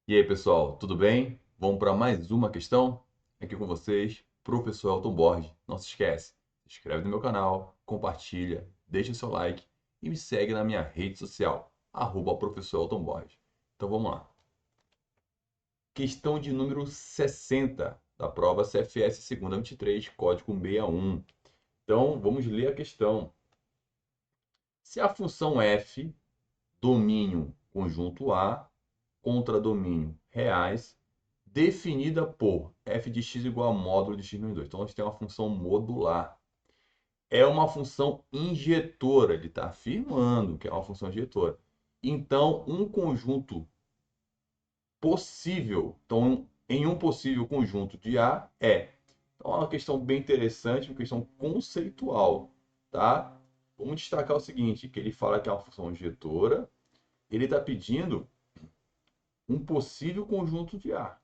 E aí, pessoal, tudo bem? Vamos para mais uma questão? Aqui com vocês, professor Elton Borges. Não se esquece, se inscreve no meu canal, compartilha, deixa o seu like e me segue na minha rede social, professor Elton Borges. Então vamos lá. Questão de número 60 da prova CFS segunda 23, código 61. Então vamos ler a questão. Se a função f, domínio conjunto A, contra domínio reais, definida por f de x igual a módulo de x menos 2. Então, a gente tem uma função modular. É uma função injetora, ele está afirmando que é uma função injetora. Então, um conjunto possível, então, em um possível conjunto de A é. Então, é uma questão bem interessante, uma questão conceitual, tá? Vamos destacar o seguinte, que ele fala que é uma função injetora, ele está pedindo um possível conjunto de A,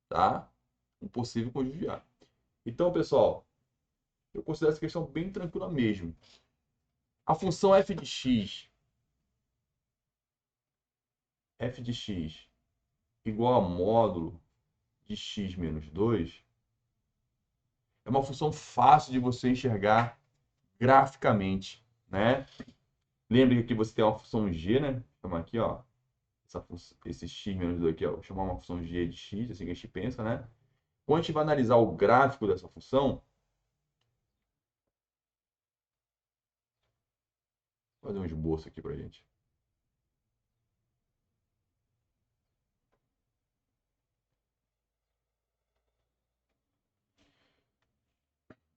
tá? Um possível conjunto de A. Então, pessoal, eu considero essa questão bem tranquila mesmo. A função f de x igual a módulo de x menos 2 é uma função fácil de você enxergar graficamente, né? Lembre que aqui você tem uma função g, né? Vou chamar aqui, ó, esse x menos 2 aqui, ó, vou chamar uma função g de x, assim que a gente pensa, né? Quando a gente vai analisar o gráfico dessa função, vou fazer um esboço aqui pra gente.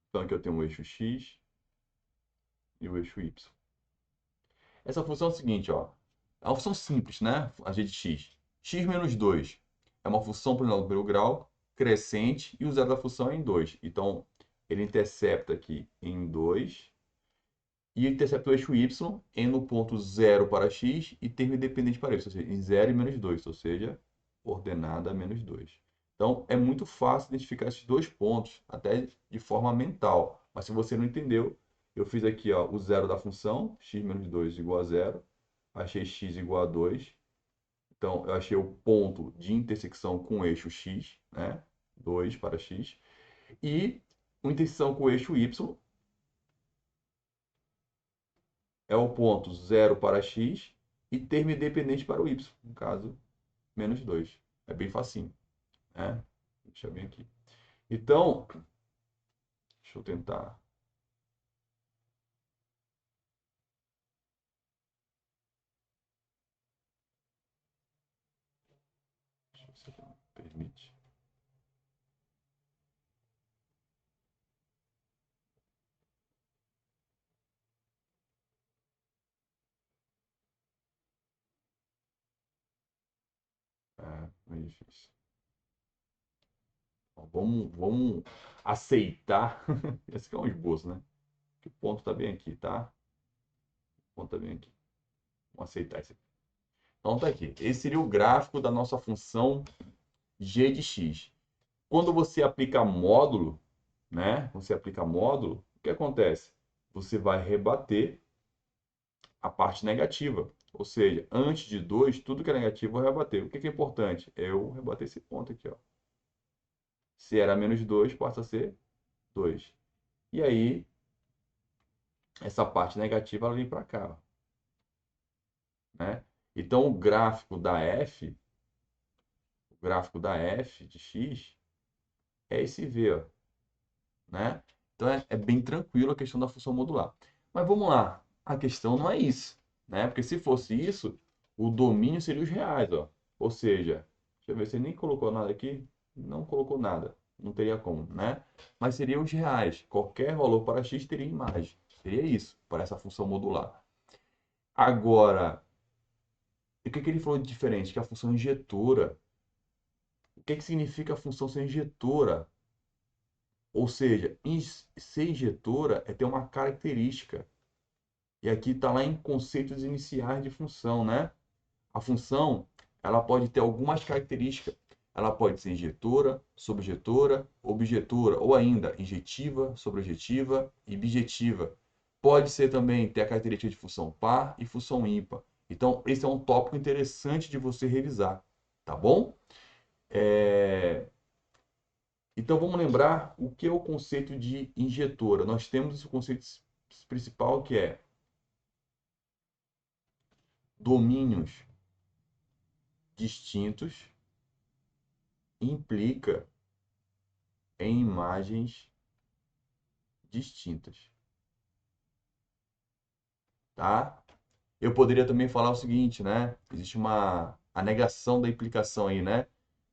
Então aqui eu tenho o eixo x e o eixo y. Essa função é o seguinte, ó. É uma função simples, né? A g de x. X menos 2 é uma função polinomial do primeiro grau, crescente, e o zero da função é em 2. Então, ele intercepta aqui em 2 e intercepta o eixo y em no ponto 0 para x e termo independente para y, ou seja, em 0 e menos 2, ou seja, ordenada menos 2. Então, é muito fácil identificar esses dois pontos, até de forma mental. Mas se você não entendeu, eu fiz aqui ó, o zero da função, x menos 2 igual a 0, achei x igual a 2. Então, eu achei o ponto de intersecção com o eixo x, né? 2 para x. E a intersecção com o eixo y é o ponto 0 para x e termo independente para o y, no caso, menos 2. É bem facinho, né? Deixa eu ver aqui. Então, deixa eu tentar. Deixa eu ver se aqui não permite. É, meio difícil. Bom, vamos aceitar. Esse aqui é um esboço, né? Que o ponto está bem aqui, tá? O ponto está bem aqui. Vamos aceitar isso aqui. Então tá aqui. Esse seria o gráfico da nossa função g de x. Quando você aplica módulo, né? Você aplica módulo, o que acontece? Você vai rebater a parte negativa. Ou seja, antes de 2, tudo que é negativo eu vou rebater. O que é importante? É eu rebater esse ponto aqui, ó. Se era menos 2, passa a ser 2. E aí, essa parte negativa ela vem para cá, ó, né? Então, o gráfico da f de x é esse v, ó, né? Então, é bem tranquilo a questão da função modular. Mas vamos lá, a questão não é isso, né? Porque se fosse isso, o domínio seria os reais, ó. Ou seja, deixa eu ver, você nem colocou nada aqui? Não colocou nada, não teria como, né? Mas seria os reais. Qualquer valor para x teria imagem. Seria isso, para essa função modular. Agora, o que ele falou de diferente? Que a função injetora. O que significa a função ser injetora? Ou seja, ser injetora é ter uma característica. E aqui está lá em conceitos iniciais de função, né? A função, ela pode ter algumas características. Ela pode ser injetora, sobjetora, objetora, ou ainda injetiva, sobrejetiva e bijetiva. Pode ser também ter a característica de função par e função ímpar. Então, esse é um tópico interessante de você revisar, tá bom? Então vamos lembrar o que é o conceito de injetora. Nós temos o conceito principal que é domínios distintos implica em imagens distintas, tá? Eu poderia também falar o seguinte, né? Existe a negação da implicação aí, né?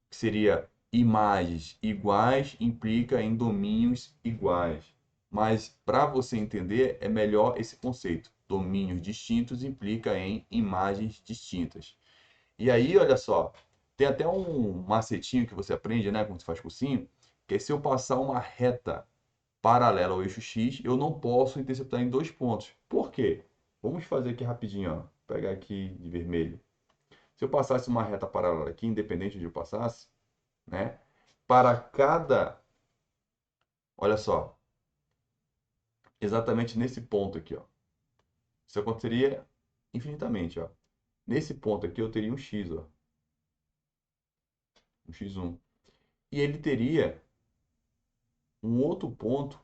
Que seria imagens iguais implica em domínios iguais. Mas para você entender, é melhor esse conceito. Domínios distintos implica em imagens distintas. E aí, olha só, tem até um macetinho que você aprende, né, quando você faz cursinho, que é se eu passar uma reta paralela ao eixo X, eu não posso interceptar em dois pontos. Por quê? Vamos fazer aqui rapidinho, ó. Vou pegar aqui de vermelho. Se eu passasse uma reta paralela aqui, independente de eu passasse, né? Para cada, olha só, exatamente nesse ponto aqui, ó. Isso aconteceria infinitamente, ó. Nesse ponto aqui eu teria um X, ó. Um X1. E ele teria um outro ponto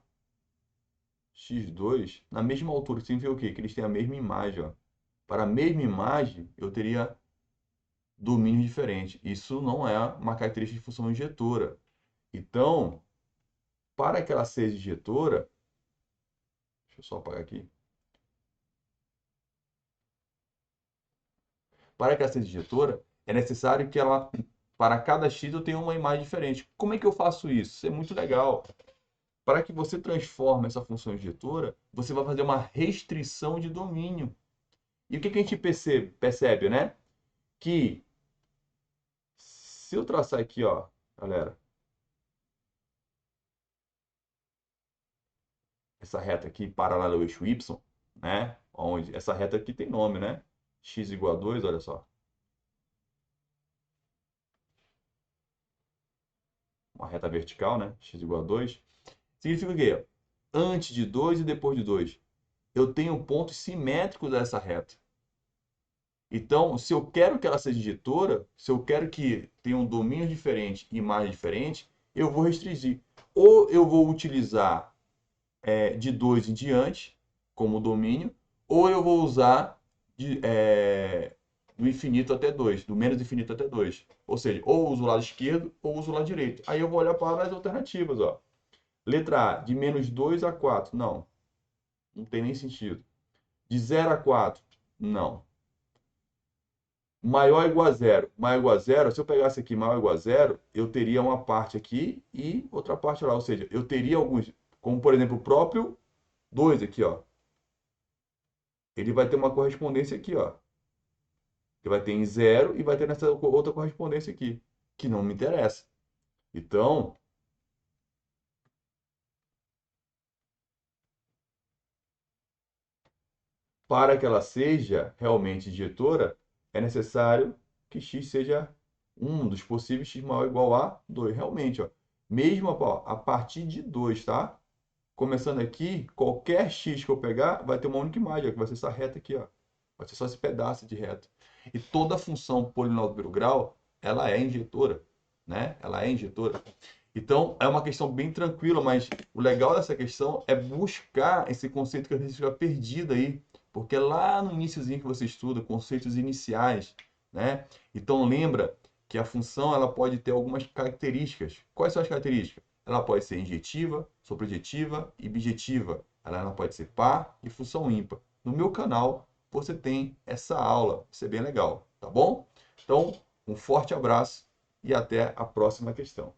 X2 na mesma altura. Significa o quê? Que eles têm a mesma imagem, ó. Para a mesma imagem, eu teria domínios diferentes. Isso não é uma característica de função injetora. Então, para que ela seja injetora, deixa eu só apagar aqui. Para que ela seja injetora, é necessário que ela, para cada X, eu tenha uma imagem diferente. Como é que eu faço isso? Isso é muito legal. Para que você transforme essa função injetora, você vai fazer uma restrição de domínio. E o que a gente percebe, né? Que se eu traçar aqui, ó, galera, essa reta aqui paralela ao eixo Y, né? Onde essa reta aqui tem nome, né? X igual a 2, olha só. Uma reta vertical, né? X igual a 2. Significa o quê? Antes de 2 e depois de 2. Eu tenho pontos simétricos dessa reta. Então, se eu quero que ela seja injetora, se eu quero que tenha um domínio diferente e imagem diferente, eu vou restringir. Ou eu vou utilizar de 2 em diante como domínio, ou eu vou usar do infinito até 2, do menos infinito até 2. Ou seja, ou uso o lado esquerdo ou uso o lado direito. Aí eu vou olhar para as alternativas. Ó. Letra A, de menos 2 a 4. Não, não tem nem sentido. De 0 a 4, não. Maior ou igual a zero. Maior ou igual a zero, se eu pegasse aqui maior ou igual a zero, eu teria uma parte aqui e outra parte lá. Ou seja, eu teria alguns, como por exemplo o próprio 2 aqui, ó. Ele vai ter uma correspondência aqui, ó. Ele vai ter em zero e vai ter nessa outra correspondência aqui, que não me interessa. Então, para que ela seja realmente injetora, é necessário que x seja um dos possíveis x maior ou igual a 2. Realmente, ó, mesmo a partir de 2, tá? Começando aqui, qualquer x que eu pegar vai ter uma única imagem, que vai ser essa reta aqui, ó. Vai ser só esse pedaço de reta. E toda função polinomial do primeiro grau, ela é injetora, né? Ela é injetora. Então, é uma questão bem tranquila, mas o legal dessa questão é buscar esse conceito que às vezes fica perdido aí, porque é lá no iniciozinho que você estuda, conceitos iniciais, né? Então, lembra que a função ela pode ter algumas características. Quais são as características? Ela pode ser injetiva, sobrejetiva e bijetiva. Ela pode ser par e função ímpar. No meu canal, você tem essa aula. Isso é bem legal, tá bom? Então, um forte abraço e até a próxima questão.